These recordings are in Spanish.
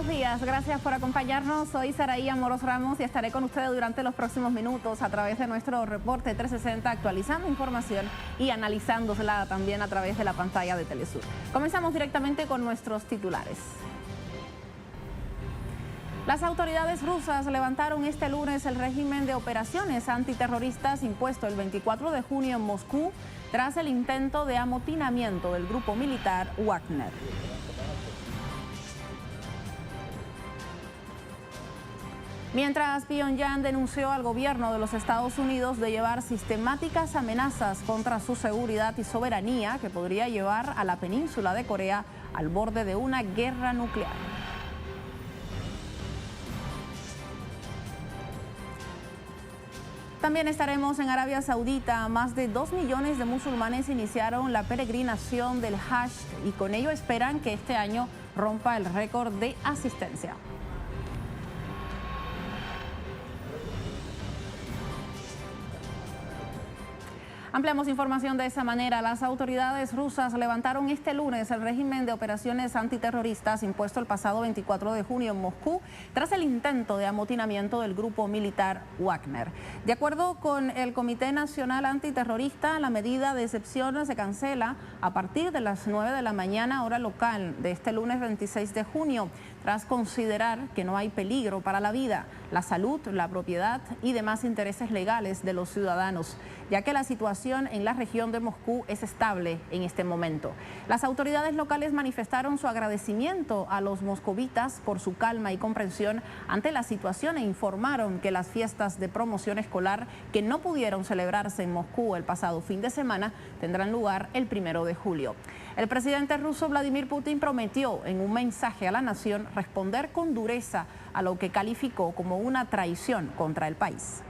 buenos días. Gracias por acompañarnos. Soy Saraí Amoros Ramos y estaré con ustedes durante los próximos minutos a través de nuestro reporte 360, actualizando información y analizándola también a través de la pantalla de Telesur. Comenzamos directamente con nuestros titulares. Las autoridades rusas levantaron este lunes el régimen de operaciones antiterroristas impuesto el 24 de junio en Moscú tras el intento de amotinamiento del grupo militar Wagner. Mientras Pyongyang denunció al gobierno de los Estados Unidos de llevar sistemáticas amenazas contra su seguridad y soberanía que podría llevar a la península de Corea al borde de una guerra nuclear. También estaremos en Arabia Saudita. Más de 2 millones de musulmanes iniciaron la peregrinación del Hajj y con ello esperan que este año rompa el récord de asistencia. Ampliamos información de esa manera. Las autoridades rusas levantaron este lunes el régimen de operaciones antiterroristas impuesto el pasado 24 de junio en Moscú tras el intento de amotinamiento del grupo militar Wagner. De acuerdo con el Comité Nacional Antiterrorista, la medida de excepción se cancela a partir de las 9 de la mañana hora local de este lunes 26 de junio, tras considerar que no hay peligro para la vida, la salud, la propiedad y demás intereses legales de los ciudadanos, ya que la situación en la región de Moscú es estable en este momento. Las autoridades locales manifestaron su agradecimiento a los moscovitas por su calma y comprensión ante la situación e informaron que las fiestas de promoción escolar que no pudieron celebrarse en Moscú el pasado fin de semana tendrán lugar el 1 de julio. El presidente ruso Vladimir Putin prometió en un mensaje a la nación responder con dureza a lo que calificó como una traición contra el país.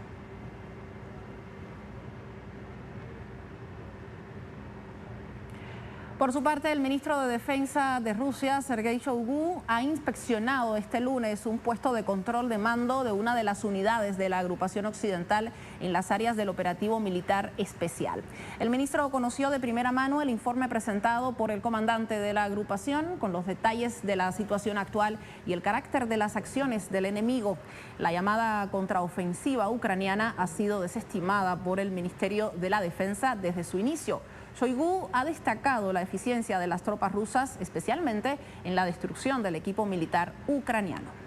Por su parte, el ministro de Defensa de Rusia, Sergei Shoigu, ha inspeccionado este lunes un puesto de control de mando de una de las unidades de la agrupación occidental en las áreas del operativo militar especial. El ministro conoció de primera mano el informe presentado por el comandante de la agrupación con los detalles de la situación actual y el carácter de las acciones del enemigo. La llamada contraofensiva ucraniana ha sido desestimada por el Ministerio de la Defensa desde su inicio. Shoigu ha destacado la eficiencia de las tropas rusas, especialmente en la destrucción del equipo militar ucraniano.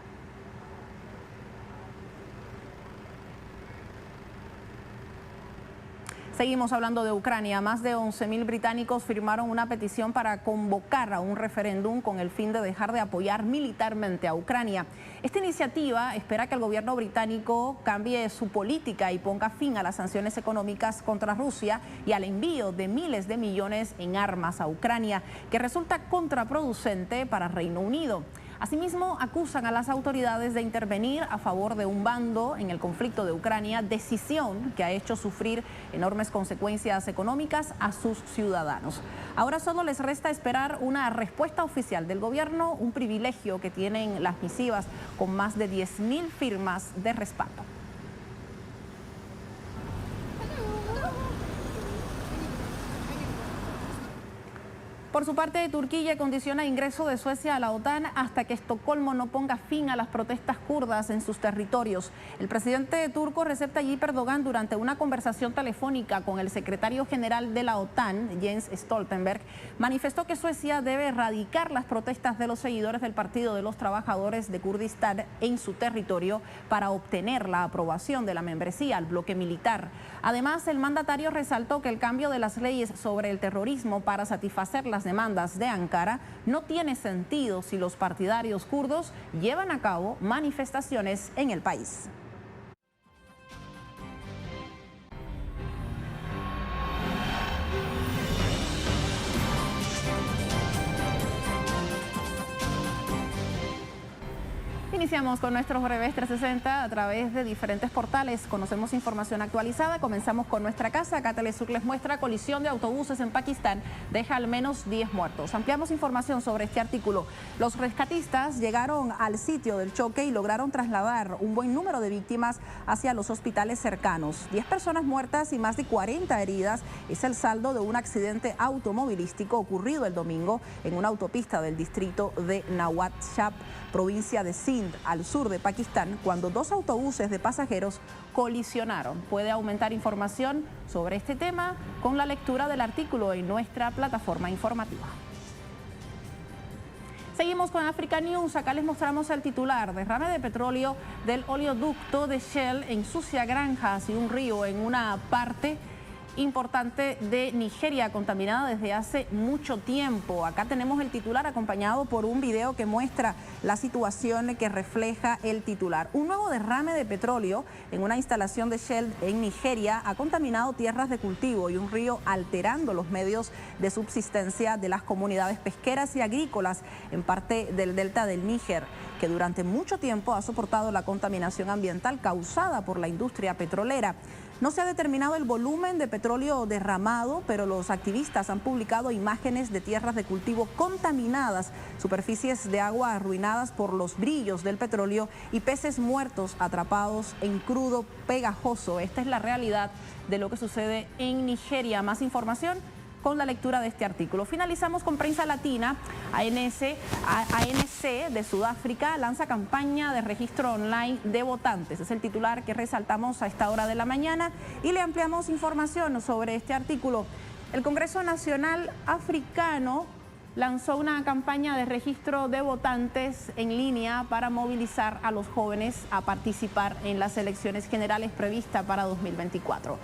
Seguimos hablando de Ucrania. Más de 11.000 británicos firmaron una petición para convocar a un referéndum con el fin de dejar de apoyar militarmente a Ucrania. Esta iniciativa espera que el gobierno británico cambie su política y ponga fin a las sanciones económicas contra Rusia y al envío de miles de millones en armas a Ucrania, que resulta contraproducente para Reino Unido. Asimismo, acusan a las autoridades de intervenir a favor de un bando en el conflicto de Ucrania, decisión que ha hecho sufrir enormes consecuencias económicas a sus ciudadanos. Ahora solo les resta esperar una respuesta oficial del gobierno, un privilegio que tienen las misivas con más de 10.000 firmas de respaldo. Por su parte, Turquía condiciona ingreso de Suecia a la OTAN hasta que Estocolmo no ponga fin a las protestas kurdas en sus territorios. El presidente turco Recep Tayyip Erdogan, durante una conversación telefónica con el secretario general de la OTAN, Jens Stoltenberg, manifestó que Suecia debe erradicar las protestas de los seguidores del Partido de los Trabajadores de Kurdistán en su territorio para obtener la aprobación de la membresía al bloque militar. Además, el mandatario resaltó que el cambio de las leyes sobre el terrorismo para satisfacer las demandas de Ankara no tiene sentido si los partidarios kurdos llevan a cabo manifestaciones en el país. Iniciamos con nuestros breves 360 a través de diferentes portales. Conocemos información actualizada. Comenzamos con nuestra casa. Acá Telesur les muestra colisión de autobuses en Pakistán. Deja al menos 10 muertos. Ampliamos información sobre este artículo. Los rescatistas llegaron al sitio del choque y lograron trasladar un buen número de víctimas hacia los hospitales cercanos. 10 personas muertas y más de 40 heridas es el saldo de un accidente automovilístico ocurrido el domingo en una autopista del distrito de Nawab Shah, provincia de Sindh, al sur de Pakistán, cuando dos autobuses de pasajeros colisionaron. Puede aumentar información sobre este tema con la lectura del artículo en nuestra plataforma informativa. Seguimos con Africa News. Acá les mostramos el titular: derrame de petróleo del oleoducto de Shell ensucia granjas y un río en una parte importante de Nigeria contaminada desde hace mucho tiempo. Acá tenemos el titular acompañado por un video que muestra la situación que refleja el titular. Un nuevo derrame de petróleo en una instalación de Shell en Nigeria ha contaminado tierras de cultivo y un río, alterando los medios de subsistencia de las comunidades pesqueras y agrícolas en parte del delta del Níger, que durante mucho tiempo ha soportado la contaminación ambiental causada por la industria petrolera. No se ha determinado el volumen de petróleo derramado, pero los activistas han publicado imágenes de tierras de cultivo contaminadas, superficies de agua arruinadas por los brillos del petróleo y peces muertos atrapados en crudo pegajoso. Esta es la realidad de lo que sucede en Nigeria. Más información con la lectura de este artículo. Finalizamos con Prensa Latina. ANC de Sudáfrica lanza campaña de registro online de votantes. Es el titular que resaltamos a esta hora de la mañana y le ampliamos información sobre este artículo. El Congreso Nacional Africano lanzó una campaña de registro de votantes en línea para movilizar a los jóvenes a participar en las elecciones generales previstas para 2024.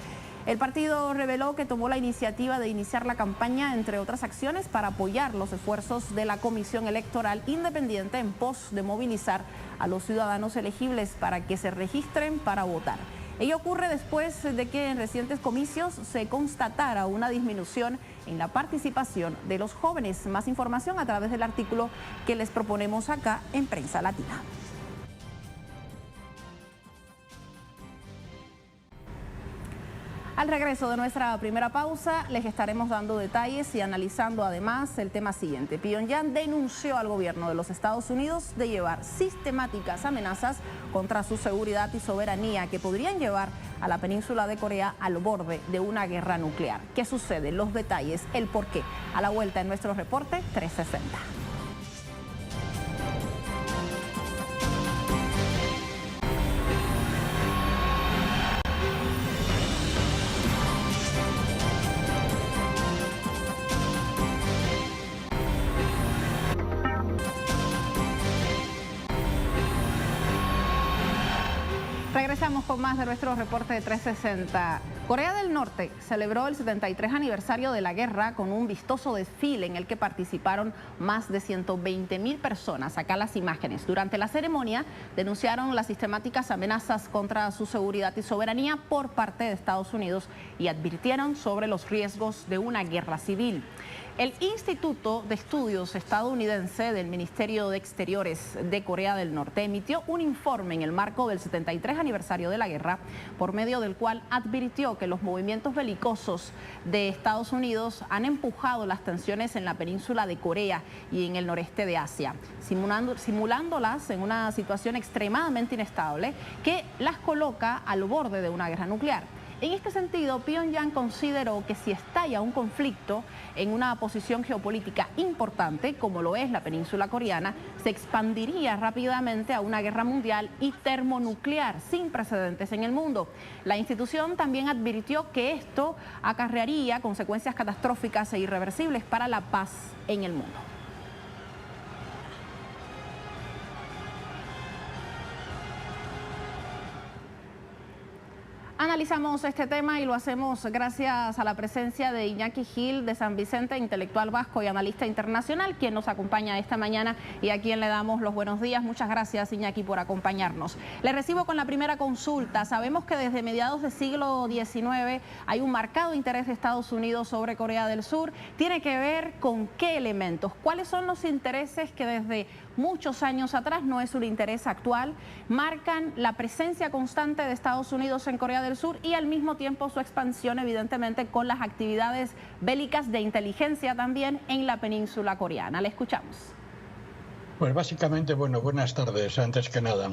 El partido reveló que tomó la iniciativa de iniciar la campaña, entre otras acciones, para apoyar los esfuerzos de la Comisión Electoral Independiente en pos de movilizar a los ciudadanos elegibles para que se registren para votar. Ello ocurre después de que en recientes comicios se constatara una disminución en la participación de los jóvenes. Más información a través del artículo que les proponemos acá en Prensa Latina. Al regreso de nuestra primera pausa, les estaremos dando detalles y analizando además el tema siguiente. Pyongyang denunció al gobierno de los Estados Unidos de llevar sistemáticas amenazas contra su seguridad y soberanía que podrían llevar a la península de Corea al borde de una guerra nuclear. ¿Qué sucede? Los detalles, el porqué. A la vuelta en nuestro reporte 360. Regresamos con más de nuestro reporte de 360. Corea del Norte celebró el 73 aniversario de la guerra con un vistoso desfile en el que participaron más de 120.000 personas. Acá las imágenes. Durante la ceremonia denunciaron las sistemáticas amenazas contra su seguridad y soberanía por parte de Estados Unidos y advirtieron sobre los riesgos de una guerra civil. El Instituto de Estudios estadounidense del Ministerio de Exteriores de Corea del Norte emitió un informe en el marco del 73 aniversario de la guerra, por medio del cual advirtió que los movimientos belicosos de Estados Unidos han empujado las tensiones en la península de Corea y en el noreste de Asia, simulándolas en una situación extremadamente inestable que las coloca al borde de una guerra nuclear. En este sentido, Pyongyang consideró que si estalla un conflicto en una posición geopolítica importante, como lo es la península coreana, se expandiría rápidamente a una guerra mundial y termonuclear sin precedentes en el mundo. La institución también advirtió que esto acarrearía consecuencias catastróficas e irreversibles para la paz en el mundo. Analizamos este tema y lo hacemos gracias a la presencia de Iñaki Gil de San Vicente, intelectual vasco y analista internacional, quien nos acompaña esta mañana y a quien le damos los buenos días. Muchas gracias, Iñaki, por acompañarnos. Le recibo con la primera consulta. Sabemos que desde mediados del siglo XIX hay un marcado interés de Estados Unidos sobre Corea del Sur. ¿Tiene que ver con qué elementos? ¿Cuáles son los intereses que desde muchos años atrás, no es un interés actual, marcan la presencia constante de Estados Unidos en Corea del Sur y al mismo tiempo su expansión, evidentemente, con las actividades bélicas de inteligencia también en la península coreana. Le escuchamos. Pues básicamente, bueno, buenas tardes, antes que nada.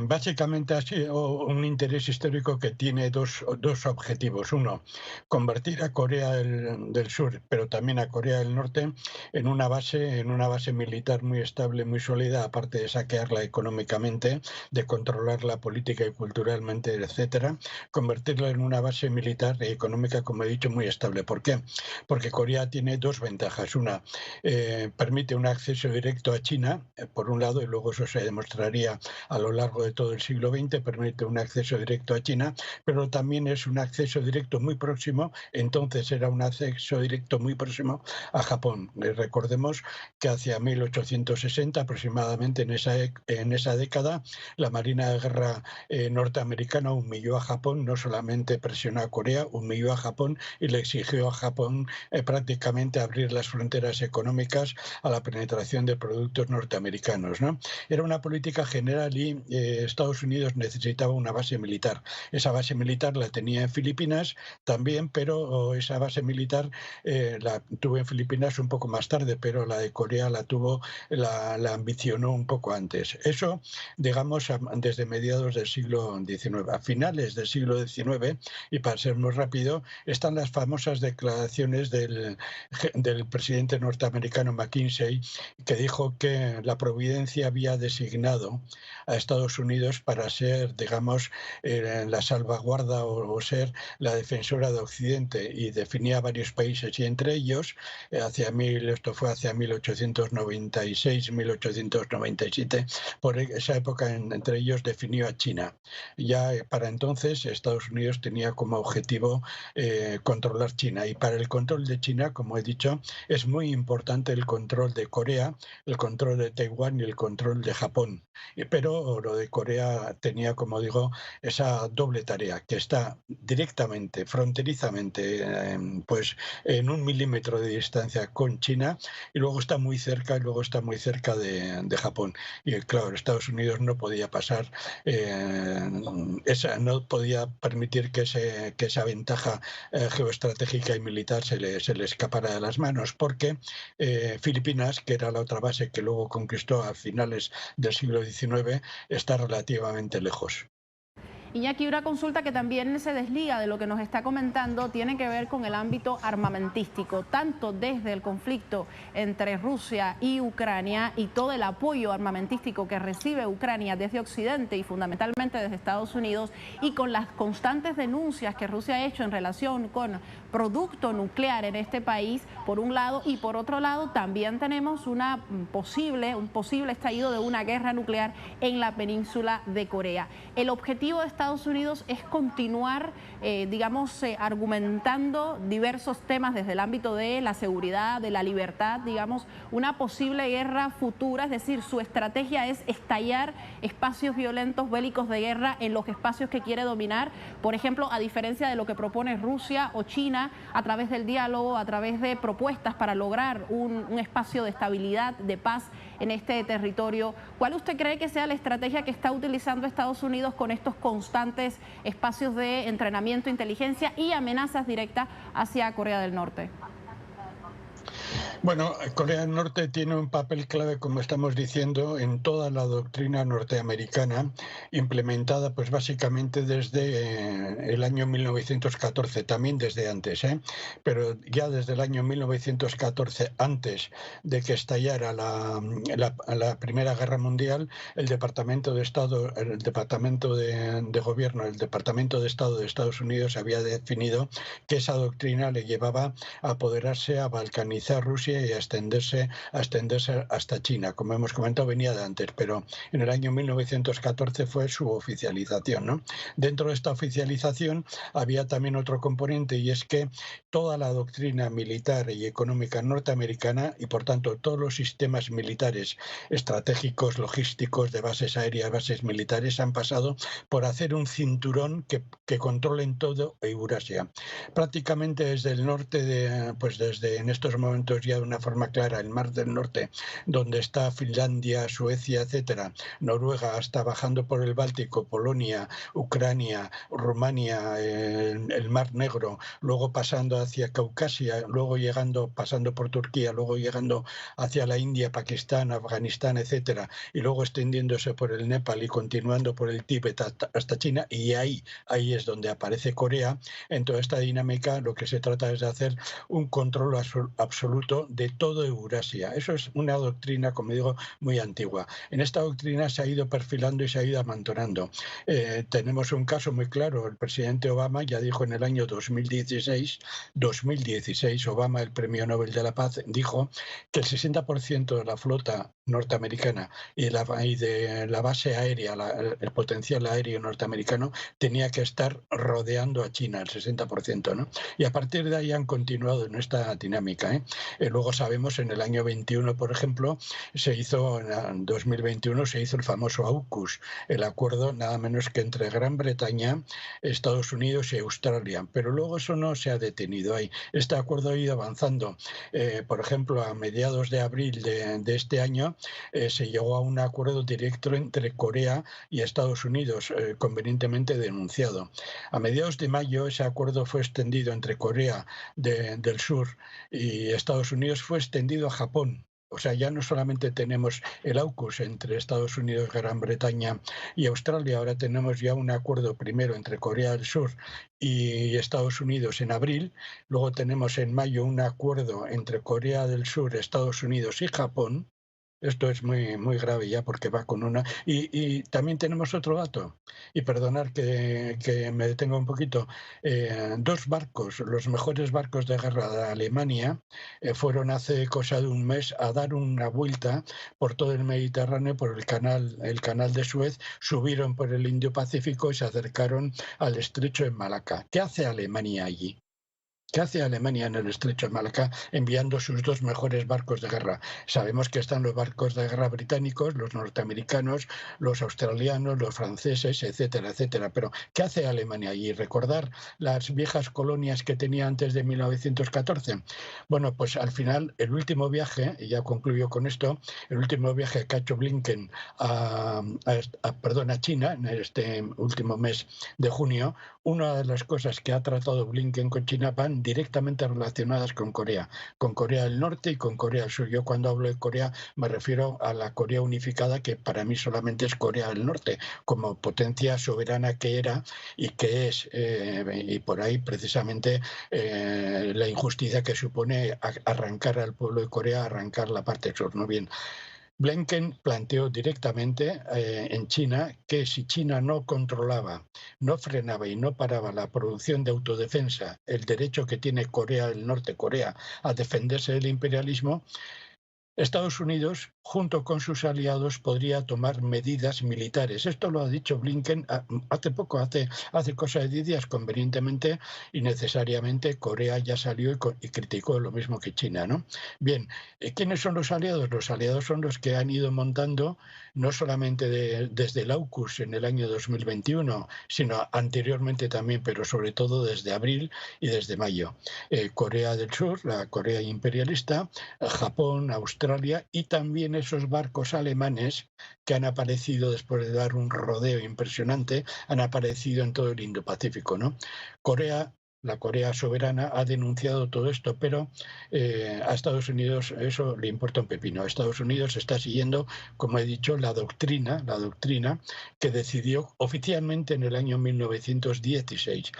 Básicamente ha sido un interés histórico que tiene dos objetivos. Uno, convertir a Corea del Sur, pero también a Corea del Norte, en una base militar muy estable, muy sólida, aparte de saquearla económicamente, de controlarla política y culturalmente, etcétera, convertirla en una base militar y económica, como he dicho, muy estable. ¿Por qué? Porque Corea tiene dos ventajas. Una, permite un acceso directo a China, por un lado, y luego eso se demostraría a lo largo de todo el siglo XX, permite un acceso directo a China, pero también es un acceso directo muy próximo, entonces era un acceso directo muy próximo a Japón. Recordemos que hacia 1860 aproximadamente, en esa década, la Marina de Guerra norteamericana humilló a Japón, no solamente presionó a Corea, humilló a Japón y le exigió a Japón prácticamente abrir las fronteras económicas a la penetración de productos norteamericanos, ¿no? Era una política general y Estados Unidos necesitaba una base militar. Esa base militar la tenía en Filipinas también, pero esa base militar la tuvo en Filipinas un poco más tarde, pero la de Corea la ambicionó un poco antes. Eso, digamos, desde mediados del siglo XIX. A finales del siglo XIX, y para ser muy rápido, están las famosas declaraciones del presidente norteamericano McKinsey, que dijo que la providencia había designado a Estados Unidos para ser, digamos, la salvaguarda o ser la defensora de Occidente, y definía varios países, y entre ellos, esto fue hacia 1896, 1897, por esa época entre ellos definió a China. Ya para entonces Estados Unidos tenía como objetivo controlar China, y para el control de China, como he dicho, es muy importante el control de Corea, el control de Taiwán y el control de Japón. Pero lo de Corea tenía, como digo, esa doble tarea, que está directamente, fronterizamente, pues en 1 milímetro de distancia con China, y luego está muy cerca, de Japón. Y claro, Estados Unidos no podía pasar, no podía permitir que esa ventaja geoestratégica y militar se le escapara de las manos, porque Filipinas, que era la otra base que luego conquistó a finales del siglo XIX, está relativamente lejos. Iñaki, una consulta que también se desliga de lo que nos está comentando tiene que ver con el ámbito armamentístico, tanto desde el conflicto entre Rusia y Ucrania y todo el apoyo armamentístico que recibe Ucrania desde Occidente y fundamentalmente desde Estados Unidos, y con las constantes denuncias que Rusia ha hecho en relación con producto nuclear en este país, por un lado, y por otro lado también tenemos un posible estallido de una guerra nuclear en la península de Corea. El objetivo de Estados Unidos es continuar, argumentando diversos temas desde el ámbito de la seguridad, de la libertad, una posible guerra futura, es decir, su estrategia es estallar espacios violentos bélicos de guerra en los espacios que quiere dominar, por ejemplo, a diferencia de lo que propone Rusia o China, a través del diálogo, a través de propuestas para lograr un espacio de estabilidad, de paz en este territorio. ¿Cuál usted cree que sea la estrategia que está utilizando Estados Unidos con estos constantes espacios de entrenamiento, inteligencia y amenazas directas hacia Corea del Norte? Bueno, Corea del Norte tiene un papel clave, como estamos diciendo, en toda la doctrina norteamericana, implementada pues básicamente desde el año 1914, también desde antes, pero ya desde el año 1914, antes de que estallara la Primera Guerra Mundial, el Departamento de Estado, el Departamento de Gobierno, el Departamento de Estado de Estados Unidos había definido que esa doctrina le llevaba a apoderarse, a balcanizar Rusia y a extenderse hasta China. Como hemos comentado, venía de antes, pero en el año 1914 fue su oficialización, ¿no? Dentro de esta oficialización había también otro componente, y es que toda la doctrina militar y económica norteamericana, y por tanto todos los sistemas militares estratégicos, logísticos, de bases aéreas, bases militares, han pasado por hacer un cinturón que controlen todo Eurasia. Prácticamente desde el norte, desde en estos momentos ya de una forma clara el Mar del Norte, donde está Finlandia, Suecia, etcétera, Noruega, hasta bajando por el Báltico, Polonia, Ucrania, Rumania, el Mar Negro, luego pasando hacia Caucasia, luego pasando por Turquía, luego llegando hacia la India, Pakistán, Afganistán, etcétera, y luego extendiéndose por el Nepal y continuando por el Tíbet hasta China, y ahí es donde aparece Corea. En toda esta dinámica lo que se trata es de hacer un control absoluto de todo Eurasia. Eso es una doctrina, como digo, muy antigua. En esta doctrina se ha ido perfilando y se ha ido amontonando. Tenemos un caso muy claro. El presidente Obama ya dijo en el año 2016, Obama, el Premio Nobel de la Paz, dijo que el 60% de la flota norteamericana y de la base aérea, el potencial aéreo norteamericano, tenía que estar rodeando a China, el 60%, ¿no? Y a partir de ahí han continuado en esta dinámica, ¿eh? Luego sabemos, en el año 21, por ejemplo, en 2021 se hizo el famoso AUKUS, el acuerdo nada menos que entre Gran Bretaña, Estados Unidos y Australia. Pero luego eso no se ha detenido ahí. Este acuerdo ha ido avanzando. Por ejemplo, a mediados de abril de este año se llegó a un acuerdo directo entre Corea y Estados Unidos, convenientemente denunciado. A mediados de mayo ese acuerdo fue extendido entre Corea del Sur y Estados Unidos, fue extendido a Japón. O sea, ya no solamente tenemos el AUKUS entre Estados Unidos, Gran Bretaña y Australia, ahora tenemos ya un acuerdo primero entre Corea del Sur y Estados Unidos en abril, luego tenemos en mayo un acuerdo entre Corea del Sur, Estados Unidos y Japón. Esto es muy, muy grave ya, porque va con una... Y también tenemos otro dato, y perdonar que me detenga un poquito. Dos barcos, los mejores barcos de guerra de Alemania, fueron hace cosa de un mes a dar una vuelta por todo el Mediterráneo, por el canal de Suez, subieron por el Indo-Pacífico y se acercaron al estrecho de Malaca. ¿Qué hace Alemania allí? ¿Qué hace Alemania en el estrecho de Malaca enviando sus dos mejores barcos de guerra? Sabemos que están los barcos de guerra británicos, los norteamericanos, los australianos, los franceses, etcétera, etcétera. Pero ¿qué hace Alemania allí? ¿Recordar las viejas colonias que tenía antes de 1914? Bueno, pues al final, el último viaje, y ya concluyo con esto, el último viaje que ha hecho Blinken a China en este último mes de junio, una de las cosas que ha tratado Blinken con China van directamente relacionadas con Corea del Norte y con Corea del Sur. Yo cuando hablo de Corea me refiero a la Corea unificada, que para mí solamente es Corea del Norte, como potencia soberana que era y que es, y por ahí precisamente la injusticia que supone arrancar al pueblo de Corea, arrancar la parte sur, ¿no? Bien. Blinken planteó directamente en China que si China no controlaba, no frenaba y no paraba la producción de autodefensa, el derecho que tiene Corea del Norte, Corea, a defenderse del imperialismo, Estados Unidos, junto con sus aliados, podría tomar medidas militares. Esto lo ha dicho Blinken hace poco, hace cosa de 10 días, convenientemente y necesariamente. Corea ya salió y criticó lo mismo que China, ¿no? Bien, ¿quiénes son los aliados? Los aliados son los que han ido montando, no solamente desde el AUKUS en el año 2021, sino anteriormente también, pero sobre todo desde abril y desde mayo. Corea del Sur, la Corea imperialista, Japón, Australia, y también esos barcos alemanes que han aparecido después de dar un rodeo impresionante, han aparecido en todo el Indo-Pacífico, ¿no? La Corea soberana ha denunciado todo esto, pero a Estados Unidos eso le importa un pepino. A Estados Unidos está siguiendo, como he dicho, la doctrina que decidió oficialmente en el año 1916.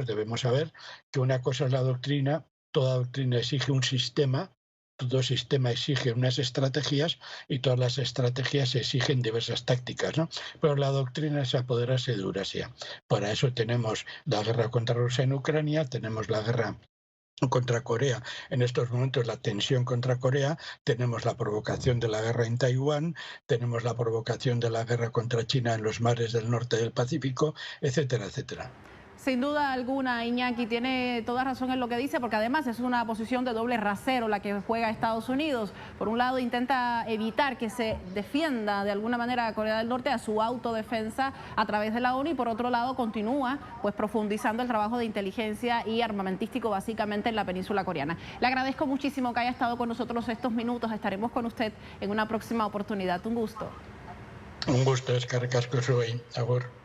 Debemos saber que una cosa es la doctrina, toda doctrina exige un sistema. Todo sistema exige unas estrategias y todas las estrategias exigen diversas tácticas, ¿no? Pero la doctrina es apoderarse de Eurasia. Para eso tenemos la guerra contra Rusia en Ucrania, tenemos la guerra contra Corea, en estos momentos la tensión contra Corea, tenemos la provocación de la guerra en Taiwán, tenemos la provocación de la guerra contra China en los mares del norte del Pacífico, etcétera, etcétera. Sin duda alguna, Iñaki tiene toda razón en lo que dice, porque además es una posición de doble rasero la que juega Estados Unidos. Por un lado intenta evitar que se defienda de alguna manera a Corea del Norte a su autodefensa a través de la ONU, y por otro lado continúa pues profundizando el trabajo de inteligencia y armamentístico básicamente en la península coreana. Le agradezco muchísimo que haya estado con nosotros estos minutos. Estaremos con usted en una próxima oportunidad. Un gusto. Un gusto, eskerrik asko zuei. Agur.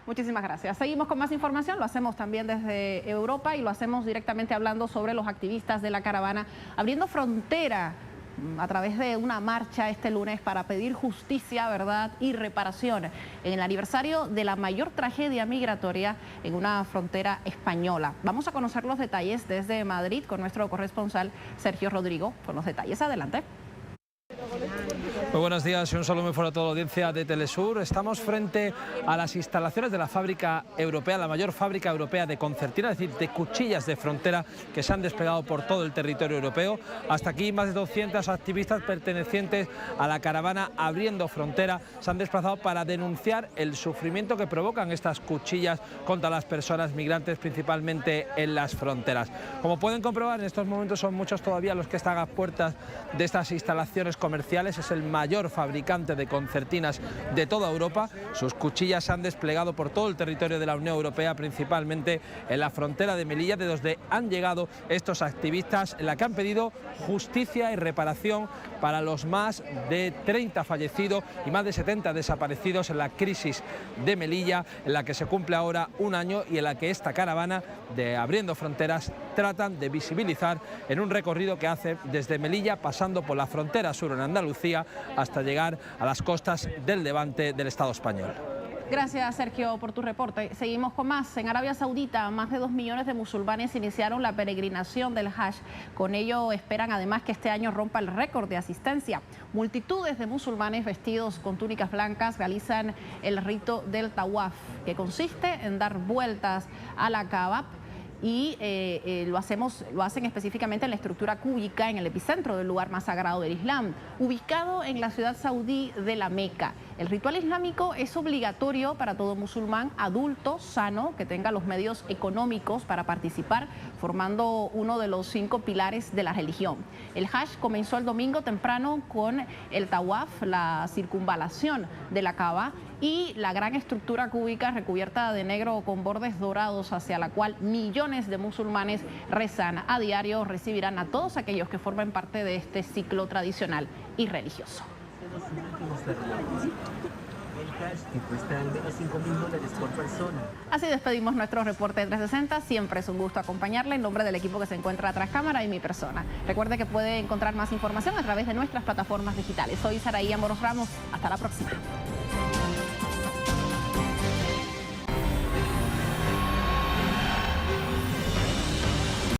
Muchísimas gracias. Seguimos con más información, lo hacemos también desde Europa y lo hacemos directamente hablando sobre los activistas de la caravana abriendo frontera a través de una marcha este lunes para pedir justicia, verdad y reparación en el aniversario de la mayor tragedia migratoria en una frontera española. Vamos a conocer los detalles desde Madrid con nuestro corresponsal Sergio Rodrigo. Con los detalles, adelante. Muy buenos días y un saludo muy fuerte a toda la audiencia de Telesur. Estamos frente a las instalaciones de la fábrica europea, la mayor fábrica europea de concertina, es decir, de cuchillas de frontera que se han desplegado por todo el territorio europeo. Hasta aquí más de 200 activistas pertenecientes a la caravana Abriendo Frontera se han desplazado para denunciar el sufrimiento que provocan estas cuchillas contra las personas migrantes, principalmente en las fronteras. Como pueden comprobar, en estos momentos son muchos todavía los que están a puertas de estas instalaciones comerciales. Es el mayor fabricante de concertinas de toda Europa. Sus cuchillas se han desplegado por todo el territorio de la Unión Europea, principalmente en la frontera de Melilla, de donde han llegado estos activistas, en la que han pedido justicia y reparación para los más de 30 fallecidos y más de 70 desaparecidos en la crisis de Melilla, en la que se cumple ahora un año y en la que esta caravana de Abriendo Fronteras tratan de visibilizar en un recorrido que hace desde Melilla, pasando por la frontera sur en Andalucía, hasta llegar a las costas del Levante del Estado español. Gracias, Sergio, por tu reporte. Seguimos con más. En Arabia Saudita, más de 2 millones de musulmanes iniciaron la peregrinación del Hajj. Con ello esperan además que este año rompa el récord de asistencia. Multitudes de musulmanes vestidos con túnicas blancas realizan el rito del tawaf, que consiste en dar vueltas a la Kaaba, y lo hacen específicamente en la estructura cúbica en el epicentro del lugar más sagrado del Islam, ubicado en la ciudad saudí de la Meca. El ritual islámico es obligatorio para todo musulmán adulto, sano, que tenga los medios económicos para participar, formando uno de los 5 pilares de la religión. El Hajj comenzó el domingo temprano con el tawaf, la circunvalación de la Kaaba, y la gran estructura cúbica recubierta de negro con bordes dorados, hacia la cual millones de musulmanes rezan a diario. Recibirán a todos aquellos que formen parte de este ciclo tradicional y religioso. Que cuesta al menos $5.000 por persona. Así despedimos nuestro reporte de 360. Siempre es un gusto acompañarle en nombre del equipo que se encuentra tras cámara y mi persona. Recuerde que puede encontrar más información a través de nuestras plataformas digitales. Soy Saraí Amoros Ramos. Hasta la próxima.